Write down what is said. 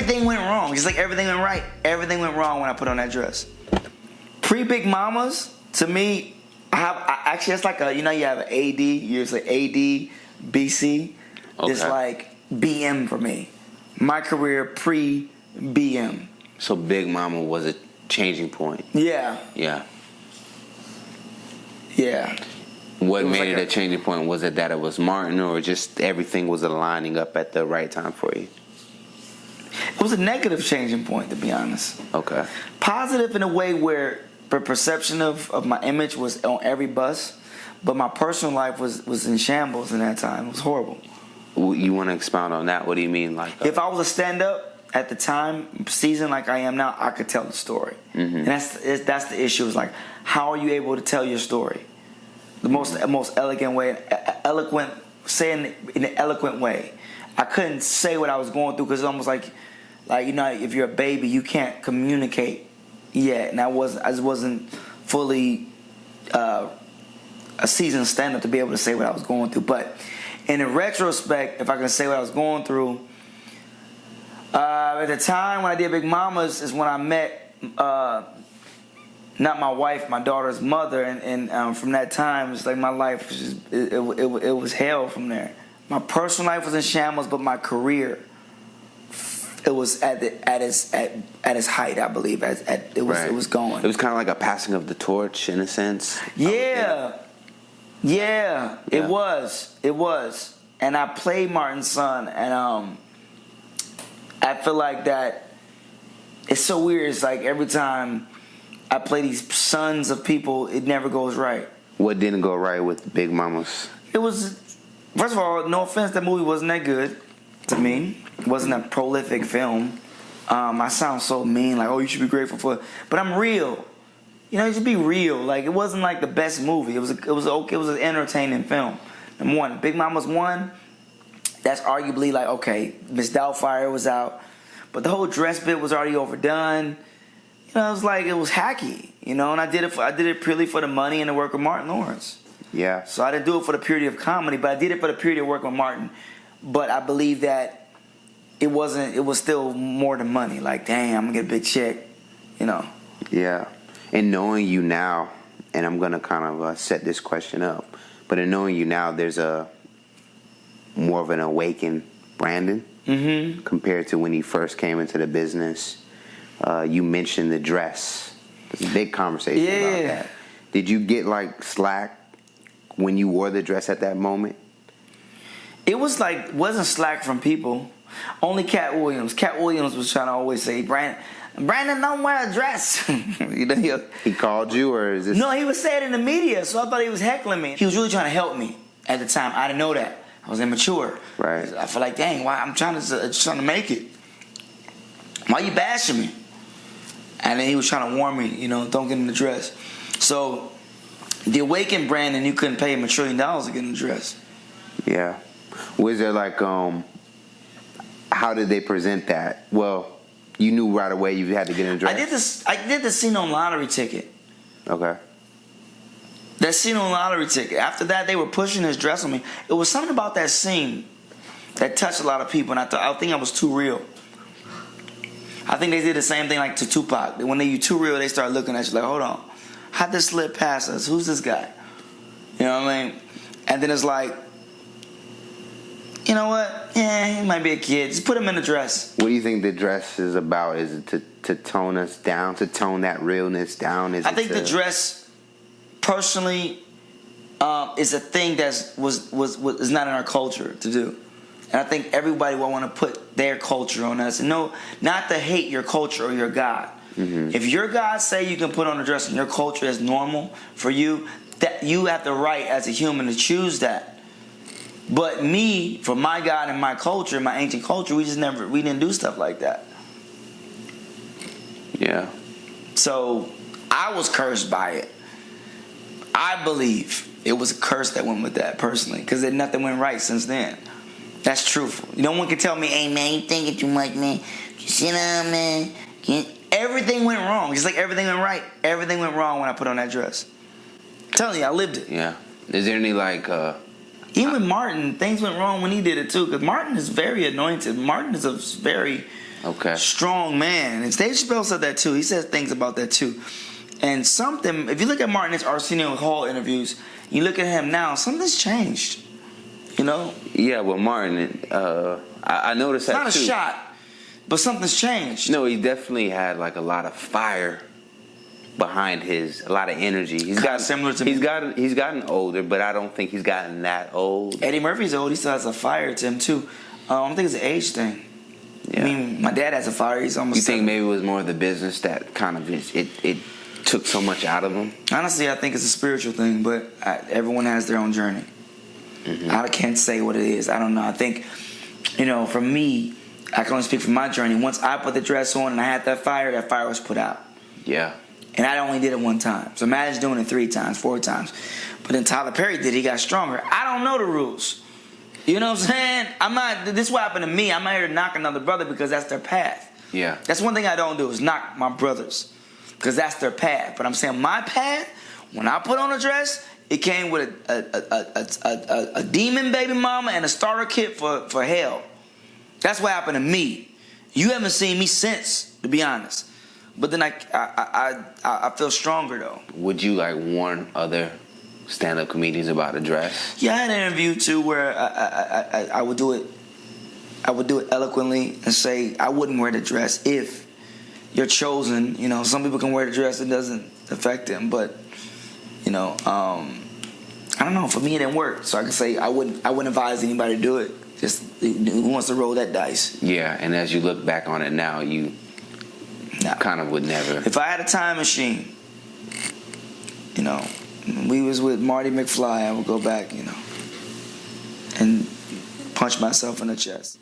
everything went wrong. Just like everything went right, everything went wrong when I put on that dress. Pre-Big Mamas, to me, actually that's like you have an AD, you're like AD, BC. Okay. It's like BM for me. My career pre-BM. So Big Mama was a changing point. Yeah. Yeah. Yeah. What made it a changing point? Was it that it was Martin, or just everything was aligning up at the right time for you? It was a negative changing point, to be honest. Okay. Positive in a way where the perception of my image was on every bus, but my personal life was in shambles in that time. It was horrible. You want to expound on that? What do you mean? If I was a stand-up at the time, seasoned like I am now, I could tell the story. Mm-hmm. And that's the issue. Is like, how are you able to tell your story? The most elegant way, saying it in an eloquent way. I couldn't say what I was going through because it's almost like if you're a baby, you can't communicate yet, and I just wasn't fully a seasoned stand-up to be able to say what I was going through. But in retrospect, if I can say what I was going through, at the time when I did Big Mamas is when I met not my wife, my daughter's mother, and from that time it's like my life was just, it was hell from there. My personal life was in shambles, but my career, it was at its height, I believe. It was going. It was kind of like a passing of the torch in a sense. Yeah, it was, and I played Martin's son, and I feel like that. It's so weird. It's like every time I play these sons of people, it never goes right. What didn't go right with Big Mamas? It was, first of all, no offense, that movie wasn't that good to me. It wasn't a prolific film. I sound so mean, like, oh, you should be grateful for, but I'm real. You should be real. Like, it wasn't like the best movie. It was okay. It was an entertaining film. Number one, Big Mama's one. That's arguably like, okay, Miss Doubtfire was out, but the whole dress bit was already overdone. It was like, it was hacky, and I did it purely for the money and the work with Martin Lawrence. Yeah. So I didn't do it for the purity of comedy, but I did it for the purity of work with Martin. But I believe that it was still more than money. Like, dang, I'm gonna get a big check, Yeah. And knowing you now, and I'm gonna kind of set this question up, but in knowing you now, there's a more of an awakened Brandon compared to when he first came into the business. You mentioned the dress. There's a big conversation about that. Did you get like slack when you wore the dress at that moment? It wasn't slack from people. Only Katt Williams. Katt Williams was trying to always say, Brandon, don't wear a dress. He called you, or is this? No, he was saying it in the media, so I thought he was heckling me. He was really trying to help me at the time. I didn't know that. I was immature. Right. I feel like, dang, why I'm trying to make it. Why you bashing me? And then he was trying to warn me, don't get in the dress. So the awakened Brandon, you couldn't pay him $1 trillion to get in the dress. Yeah. Was there like how did they present that? Well, you knew right away you had to get in the dress. I did the scene on Lottery Ticket. Okay. That scene on Lottery Ticket. After that, they were pushing his dress on me. It was something about that scene that touched a lot of people, and I think I was too real. I think they did the same thing like to Tupac. When you too real, they start looking at you like, hold on, how'd this slip past us? Who's this guy? You know what I mean? And then it's like, you know what? Yeah, he might be a kid. Just put him in the dress. What do you think the dress is about? Is it to tone us down, to tone that realness down? I think the dress, personally, is a thing that is not in our culture to do. And I think everybody will want to put their culture on us. And no, not to hate your culture or your God. Mm-hmm. If your God say you can put on a dress and your culture is normal for you, that you have the right as a human to choose that. But me, for my God and my culture, my ancient culture, we didn't do stuff like that. Yeah. So I was cursed by it. I believe it was a curse that went with that personally, because nothing went right since then. That's truthful. No one can tell me, hey man, you thinking too much, man. You sit down, man. Everything went wrong. Just like everything went right, everything went wrong when I put on that dress. I'm telling you, I lived it. Yeah. Is there any like Even with Martin, things went wrong when he did it too. Because Martin is very anointed. Martin is a very strong man. And Dave Chappelle said that too. He says things about that too. And something, if you look at Martin's Arsenio Hall interviews, you look at him now, something's changed. You know? Yeah, well, Martin, I noticed that too. It's not a shot, but something's changed. No, he definitely had like a lot of fire behind a lot of energy. He's gotten similar to me. He's gotten older, but I don't think he's gotten that old. Eddie Murphy's old. He still has a fire to him too. I don't think it's an age thing. Yeah. I mean, my dad has a fire. He's almost. You think maybe it was more the business that kind of it took so much out of him? Honestly, I think it's a spiritual thing, but everyone has their own journey. Mm-hmm. I can't say what it is. I don't know. I think, for me, I can only speak for my journey. Once I put the dress on and I had that fire was put out. Yeah. And I only did it one time. So imagine doing it 3 times, 4 times. But then Tyler Perry did it. He got stronger. I don't know the rules. You know what I'm saying? This is what happened to me. I'm not here to knock another brother because that's their path. Yeah. That's one thing I don't do is knock my brothers because that's their path. But I'm saying my path, when I put on a dress, it came with a demon baby mama and a starter kit for hell. That's what happened to me. You haven't seen me since, to be honest. But then I feel stronger though. Would you warn other stand-up comedians about a dress? Yeah, I had an interview too where I would do it. I would do it eloquently and say I wouldn't wear the dress if you're chosen. Some people can wear the dress; it doesn't affect them. But I don't know. For me, it didn't work. So I can say I wouldn't advise anybody to do it. Just who wants to roll that dice? Yeah, and as you look back on it now, you kind of would never. If I had a time machine, we was with Marty McFly, I would go back, and punch myself in the chest.